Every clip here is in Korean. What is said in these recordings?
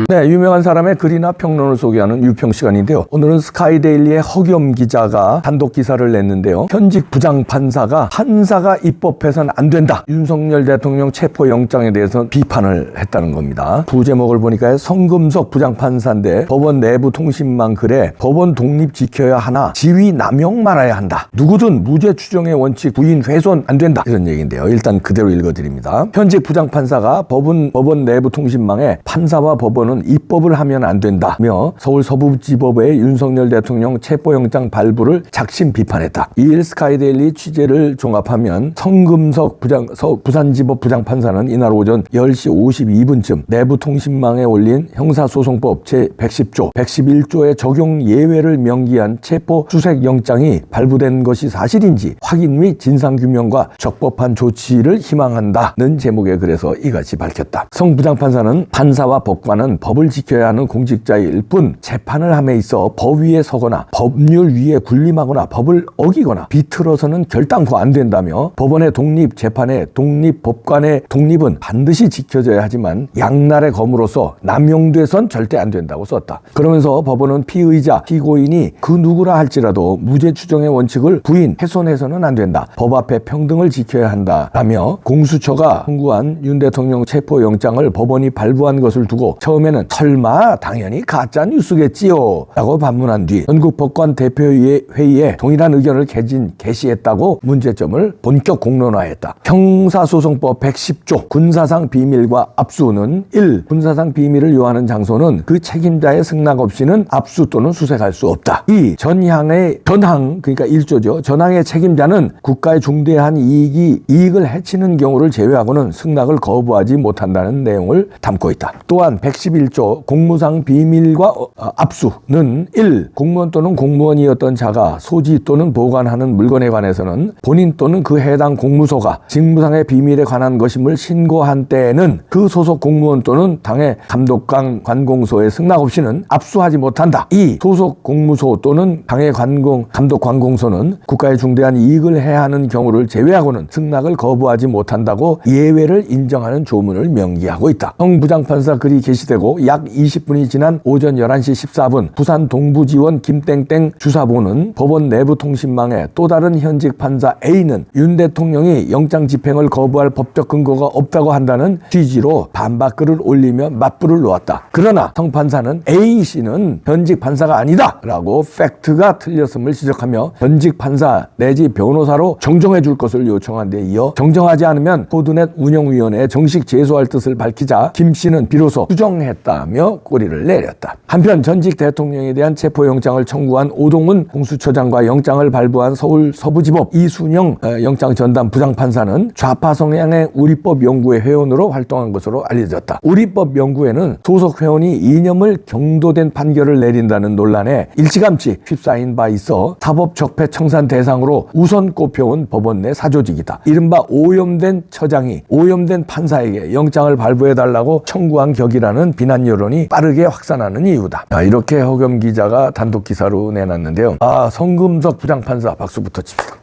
네, 유명한 사람의 글이나 평론을 소개하는 유평 시간인데요. 오늘은 스카이데일리의 허겸 기자가 단독 기사를 냈는데요. 현직 부장판사가 판사가 입법해서는 안 된다. 윤석열 대통령 체포영장에 대해서 비판을 했다는 겁니다. 부제목을 보니까 성금석 부장판사인데 법원 내부 통신망 글에 법원 독립 지켜야 하나 지위 남용 말아야 한다. 누구든 무죄 추정의 원칙 부인 훼손 안 된다. 이런 얘기인데요. 일단 그대로 읽어드립니다. 현직 부장판사가 법원 내부 통신망에 판사와 법원은 입법을 하면 안 된다며 서울 서부지법의 윤석열 대통령 체포영장 발부를 작심 비판했다. 이일 스카이데일리 취재를 종합하면 성금석 부산지법 부장판사는 이날 오전 10시 52분쯤 내부 통신망에 올린 형사소송법 제110조, 111조의 적용 예외를 명기한 체포 수색영장이 발부된 것이 사실인지 확인 및 진상규명과 적법한 조치를 희망한다는 제목의 글에서 이같이 밝혔다. 성 부장판사는 판사와 법관은 법을 지켜야 하는 공직자일 뿐 재판을 함에 있어 법 위에 서거나 법률 위에 군림하거나 법을 어기거나 비틀어서는 결단코 안 된다며 법원의 독립, 재판의 독립, 법관의 독립은 반드시 지켜져야 하지만 양날의 검으로서 남용돼선 절대 안 된다고 썼다. 그러면서 법원은 피의자, 피고인이 그 누구라 할지라도 무죄 추정의 원칙을 부인, 훼손해서는 안 된다. 법 앞에 평등을 지켜야 한다라며 공수처가 청구한 윤 대통령 체포영장을 법원이 발부한 것을 두고 처음에는 설마 당연히 가짜 뉴스겠지요 라고 반문한 뒤 전국 법관 대표회의에 동일한 의견을 게시했다고 문제점을 본격 공론화했다. 형사소송법 110조 군사상 비밀과 압수는 1. 군사상 비밀을 요하는 장소는 그 책임자의 승낙 없이는 압수 또는 수색할 수 없다. 2. 전항 그러니까 1조죠. 전항의 책임자는 국가의 중대한 이익을 해치는 경우를 제외하고는 승낙을 거부하지 못한다는 내용을 담고 있다. 또한 111조 공무상 비밀과 압수는 1. 공무원 또는 공무원이었던 자가 소지 또는 보관하는 물건에 관해서는 본인 또는 그 해당 공무소가 직무상의 비밀에 관한 것임을 신고한 때에는 그 소속 공무원 또는 당의 감독관 관공소의 승낙 없이는 압수하지 못한다. 2. 소속 공무소 또는 당의 감독 관공소는 국가의 중대한 이익을 해야 하는 경우를 제외하고는 승낙을 거부하지 못한다고 예외를 인정하는 조문을 명기하고 있다. 성 부장판사 글이 게시되고 약 20분이 지난 오전 11시 14분 부산 동부지원 김땡땡 주사보는 법원 내부 통신망에 또 다른 현직 판사 A는 윤 대통령이 영장 집행을 거부할 법적 근거가 없다고 한다는 취지로 반박글을 올리며 맞불을 놓았다. 그러나 성 판사는 A씨는 현직 판사가 아니다 라고 팩트가 틀렸음을 지적하며 현직 판사 내지 변호사로 정정해 줄 것을 요청한 데 이어 정정하지 않으면 코드넷 운영위원회에 정식 제소할 뜻을 밝히자 김씨는 비로소 수정했다며 꼬리를 내렸다. 한편 전직 대통령에 대한 체포영장을 청구한 오동훈 공수처장과 영장을 발부한 서울 서부지법 이순영 영장전담 부장판사는 좌파 성향의 우리법연구회 회원으로 활동한 것으로 알려졌다. 우리법연구회는 소속 회원이 이념을 경도된 판결을 내린다는 논란에 일찌감치 휩싸인 바 있어 사법적폐 청산 대상으로 우선 꼽혀온 법원 내 사조직이다. 이른바 오염된 처장이 오염된 판사에게 영장을 발부해달라고 청구한 격이라는 비난 여론이 빠르게 확산하는 이유다. 이렇게 허겸 기자가 단독 기사로 내놨는데요. 성금석 부장판사 박수부터 칩시다.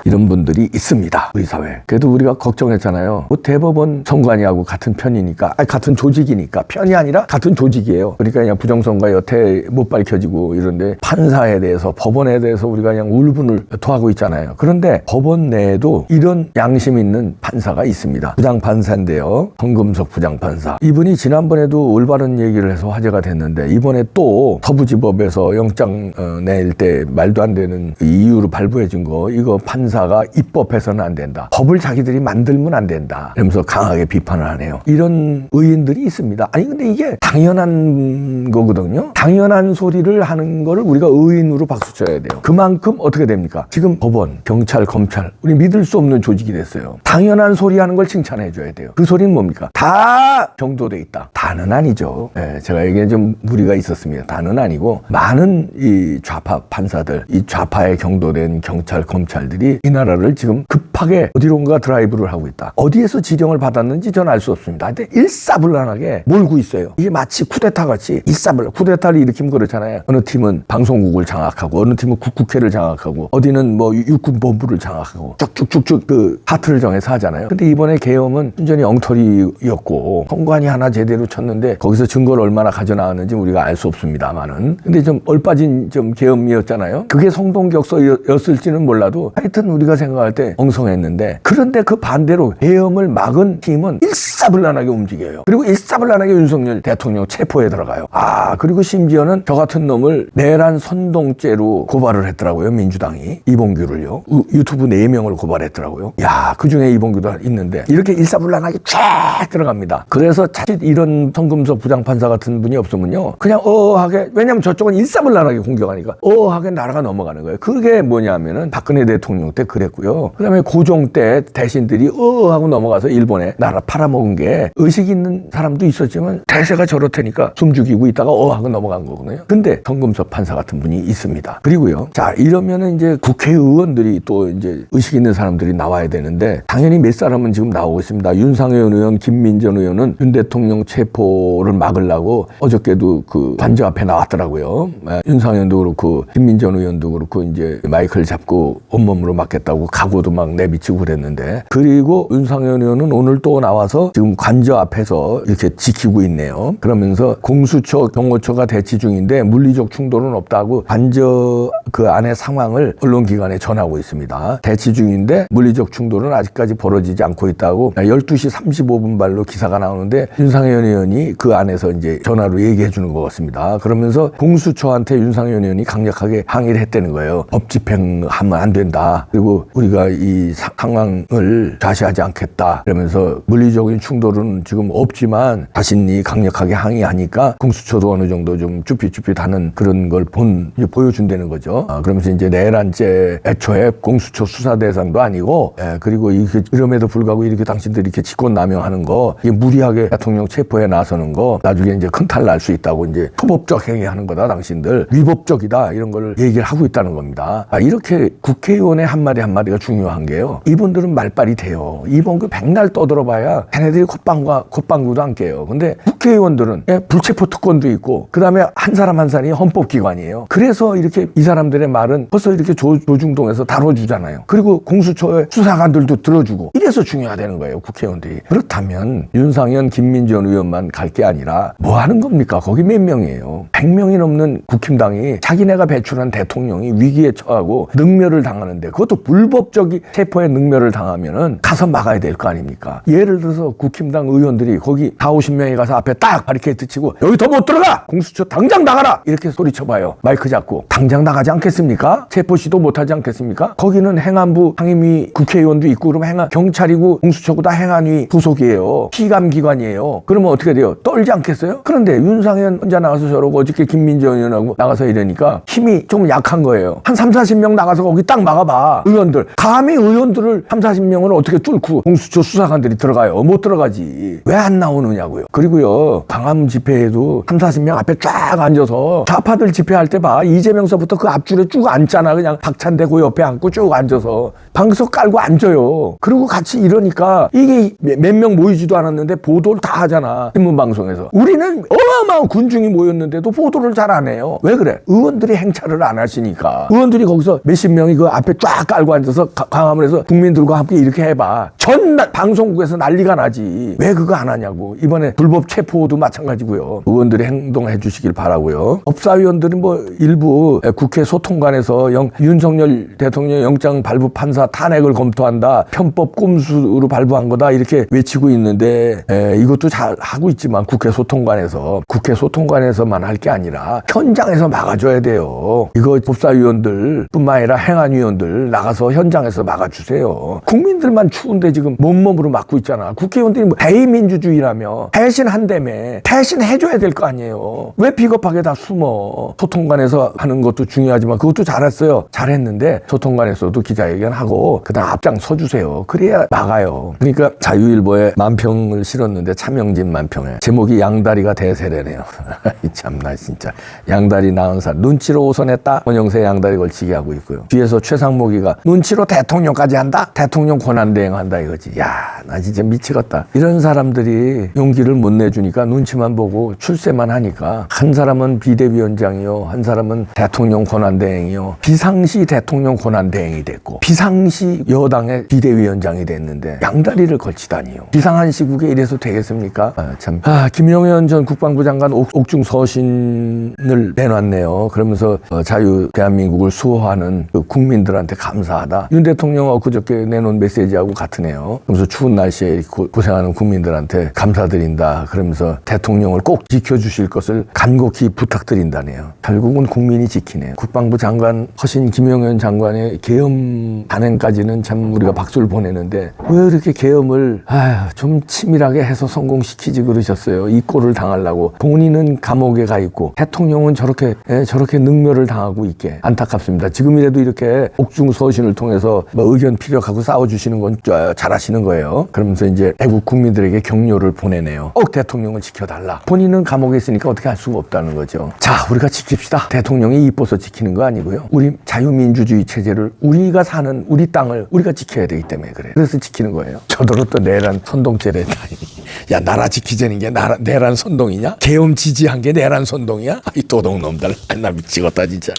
이런 분들이 있습니다. 우리 사회. 그래도 우리가 걱정했잖아요. 뭐 대법원 선관위하고 같은 편이니까, 같은 조직이니까. 편이 아니라 같은 조직이에요. 그러니까 그냥 부정선거 여태 못 밝혀지고 이런데 판사에 대해서, 법원에 대해서 우리가 그냥 울분을 토하고 있잖아요. 그런데 법원 내에도 이런 양심 있는 판사가 있습니다. 부장판사인데요. 성금석 부장판사. 이분이 지난번에도 올바른 얘기를 해서 화제가 됐는데 이번에 또 서부지법에서 영장 낼 때 말도 안 되는 이유로 발부해준 거, 이거 판사가 입법해서는 안 된다. 법을 자기들이 만들면 안 된다. 이러면서 강하게 비판을 하네요. 이런 의인들이 있습니다. 아니 근데 이게 당연한 거거든요. 당연한 소리를 하는 거를 우리가 의인으로 박수 쳐야 돼요. 그만큼 어떻게 됩니까? 지금 법원, 경찰, 검찰 우리 믿을 수 없는 조직이 됐어요. 당연한 소리 하는 걸 칭찬해 줘야 돼요. 그 소리는 뭡니까? 다 경도돼 있다. 다는 아니죠. 제가 이게 좀 무리가 있었습니다. 다는 아니고 많은 이 좌파 판사들, 이 좌파에 경도된 경찰, 검찰들이 이 나라를 지금 급하게 어디론가 드라이브를 하고 있다. 어디에서 지령을 받았는지 저는 알 수 없습니다. 근데 일사불란하게 몰고 있어요. 이게 마치 쿠데타 같이 일사불란, 쿠데타를 일으키면 그렇잖아요. 어느 팀은 방송국을 장악하고 어느 팀은 국회를 장악하고 어디는 뭐 육군본부를 장악하고 쭉쭉쭉쭉 그 하트를 정해서 하잖아요. 근데 이번에 계엄은 순전히 엉터리였고 선관위 하나 제대로 쳤는데 거기서 증거를 얼마나 가져나왔는지 우리가 알 수 없습니다만은, 근데 좀 얼빠진 좀 계엄이었잖아요. 그게 성동격서였을지는 몰라도 하여튼 우리가 생각할 때 엉성했는데, 그런데 그 반대로 계엄을 막은 팀은 일사불란하게 움직여요. 그리고 일사불란하게 윤석열 대통령 체포에 들어가요. 그리고 심지어는 저 같은 놈을 내란 선동죄로 고발을 했더라고요. 민주당이 이봉규를요. 유튜브 4명을 고발했더라고요. 그중에 이봉규도 있는데 이렇게 일사불란하게 쫙 들어갑니다. 그래서 자칫 이런 성금석 부장판사 같은 분이 없으면요, 그냥 어하게, 왜냐면 저쪽은 일사불란하게 공격하니까 어하게 나라가 넘어가는 거예요. 그게 뭐냐면은 박근혜 대통령 때 그랬고요. 그 다음에 고종 때 대신들이 하고 넘어가서 일본에 나라 팔아먹은 게, 의식 있는 사람도 있었지만 대세가 저렇다니까 숨 죽이고 있다가 하고 넘어간 거거든요. 근데 성금석 판사 같은 분이 있습니다. 그리고요, 자, 이러면은 이제 국회의원들이 또 이제 의식 있는 사람들이 나와야 되는데, 당연히 몇 사람은 지금 나오고 있습니다. 윤상현 의원, 김민전 의원은 윤 대통령 체포를 막으려고 어저께도 그 관저 앞에 나왔더라고요. 윤상현도 그렇고 김민전 의원도 그렇고 이제 마이크를 잡고 온몸으로 막겠다고 각오도 막 내비치고 그랬는데, 그리고 윤상현 의원은 오늘 또 나와서 지금 관저 앞에서 이렇게 지키고 있네요. 그러면서 공수처, 경호처가 대치 중인데 물리적 충돌은 없다고 관저 그 안의 상황을 언론기관에 전하고 있습니다. 대치 중인데 물리적 충돌은 아직까지 벌어지지 않고 있다고 12시 35분 발로 기사가 나오는데, 윤상현 의원이 그 안에서 이제 전화로 얘기해 주는 것 같습니다. 그러면서 공수처한테 윤상현 의원이 강력하게 항의를 했다는 거예요. 법 집행하면 안 된다. 그리고 우리가 이 상황을 좌시하지 않겠다. 그러면서 물리적인 충돌은 지금 없지만 자신이 강력하게 항의하니까 공수처도 어느 정도 좀 쭈삣쭈삣하는 그런 걸 보여준다는 거죠. 그러면서 이제 내란죄 애초에 공수처 수사 대상도 아니고, 그리고 이럼에도 불구하고 이렇게 당신들이 이렇게 직권남용하는 거, 이게 무리하게 대통령 체포에 나서는 거, 나중에 이제 큰 탈 날 수 있다고, 이제 토법적 행위하는 거다, 당신들 위법적이다, 이런 걸 얘기를 하고 있다는 겁니다. 이렇게 국회의원의 한마디 한마디가 중요한 게요, 이분들은 말빨이 돼요. 이번 그 백날 떠들어봐야 걔네들이 콧방구도 안 깨요. 근데 국회의원들은 불체포 특권도 있고, 그 다음에 한 사람 한 사람이 헌법기관이에요. 그래서 이렇게 이 사람들의 말은 벌써 이렇게 조중동에서 다뤄주잖아요. 그리고 공수처의 수사관들도 들어주고, 이래서 중요하다는 거예요, 국회의원들이. 그렇다면 윤상현, 김민전 의원만 갈 게 아니라 뭐 하는 겁니까? 거기 몇 명이에요? 100명이 넘는 국힘당이 자기네가 배출한 대통령이 위기에 처하고 능멸을 당하는데, 그것도 불법적인 체포에 능멸을 당하면은 가서 막아야 될 거 아닙니까? 예를 들어서 국힘당 의원들이 거기 40-50명이 가서 앞에 딱 바리케이트 치고 여기 더 못 들어가! 공수처 당장 나가라! 이렇게 소리쳐봐요. 마이크 잡고. 당장 나가지 않겠습니까? 체포시도 못하지 않겠습니까? 거기는 행안부 상임위 국회의원도 있고, 그러면 경찰이고 공수처고 다 행안위 소속이에요. 피감기관이에요. 그러면 어떻게 돼요? 떨지 않겠어요? 그런데 윤상현 혼자 나가서 저러고, 어저께 김민정 의원하고 나가서 이러니까 힘이 좀 약한 거예요. 한 30-40명 나가서 거기 딱 막아봐. 의원들. 감히 의원들을 30-40명을 어떻게 뚫고 공수처 수사관들이 들어가요? 못 들어가지. 왜 안 나오느냐고요. 그리고요, 광화문 집회에도 30-40명 앞에 쫙 앉아서 좌파들 집회할 때 봐. 이재명서부터 그 앞줄에 쭉 앉잖아. 그냥 박찬대고 옆에 앉고 쭉 앉아서 방석 깔고 앉아요. 그리고 같이 이러니까 이게 몇 명 모이지도 않았는데 보도를 다 하잖아, 신문방송에서. 우리는 어마어마한 군중이 모였는데도 보도를 잘 안 해요. 왜 그래? 의원들이 행차를 안 하시니까. 의원들이 거기서 몇십 명이 그 앞에 쫙 깔고 앉아서 광화문에서 국민들과 함께 이렇게 해봐. 전 방송국에서 난리가 나지. 왜 그거 안 하냐고. 이번에 불법 체포도 마찬가지고요. 의원들이 행동해 주시길 바라고요. 법사위원들은 뭐 일부 국회 소통관에서 윤석열 대통령 영장 발부 판사 탄핵을 검토한다, 편법 꼼수로 발부한 거다, 이렇게 외치고 있는데, 이것도 잘 하고 있지만 국회 소통관에서만 할 게 아니라 현장에서 막아줘야 돼요. 이거 법사위원들 뿐만 아니라 행안위원들 나가서 현장에서 막아주세요. 국민들만 추운데 지금 몸몸으로 막고 있잖아. 국회의원들이 뭐 대의민주주의라며 대신한다며 대신해줘야 될 거 아니에요. 왜 비겁하게 다 숨어. 소통관에서 하는 것도 중요하지만 그것도 잘했어요. 잘했는데 소통관에서도 기자회견하고 그다음 앞장서 주세요. 그래야 막아요. 그러니까 자유일보에 만평을 실었는데, 차명진 만평에 제목이 양다리가 대세래네요. 참나 진짜. 양다리 낳은 살 눈치로 오선했다. 원영세 양다리 걸치게 하고 있고요. 뒤에서 최상목이가 하다가 눈치로 대통령까지 한다? 대통령 권한대행 한다 이거지. 야, 나 진짜 미치겠다. 이런 사람들이 용기를 못 내주니까 눈치만 보고 출세만 하니까 한 사람은 비대위원장이요, 한 사람은 대통령 권한대행이요, 비상시 대통령 권한대행이 됐고 비상시 여당의 비대위원장이 됐는데 양다리를 걸치다니요. 비상한 시국에 이래서 되겠습니까? 김영현 전 국방부 장관 옥중 서신을 내놨네요. 그러면서 자유 대한민국을 수호하는 그 국민들한테 감사하다. 윤 대통령 엊그저께 내놓은 메시지하고 같으네요. 그러면서 추운 날씨에 고생하는 국민들한테 감사드린다. 그러면서 대통령을 꼭 지켜주실 것을 간곡히 부탁드린다네요. 결국은 국민이 지키네요. 국방부 장관 허신 김영현 장관의 계엄 단행까지는 참 우리가 박수를 보내는데 왜 이렇게 계엄을 좀 치밀하게 해서 성공시키지 그러셨어요. 이 꼴을 당하려고. 본인은 감옥에 가 있고 대통령은 저렇게 능멸을 당하고 있게 안타깝습니다. 지금이라도 이렇게 옥중 서신을 통해서 의견 피력하고 싸워주시는 건 잘하시는 거예요. 그러면서 이제 애국 국민들에게 격려를 보내네요. 꼭 대통령을 지켜달라. 본인은 감옥에 있으니까 어떻게 할 수가 없다는 거죠. 자, 우리가 지킵시다. 대통령이 이뻐서 지키는 거 아니고요. 우리 자유민주주의 체제를 우리가 사는 우리 땅을 우리가 지켜야 되기 때문에 그래요. 그래서 지키는 거예요. 저더러 또 내란 선동죄래. 야, 나라 지키자는 게 내란 선동이냐? 계엄 지지한 게 내란 선동이야? 이 도둑놈들. 나 미치겠다 진짜.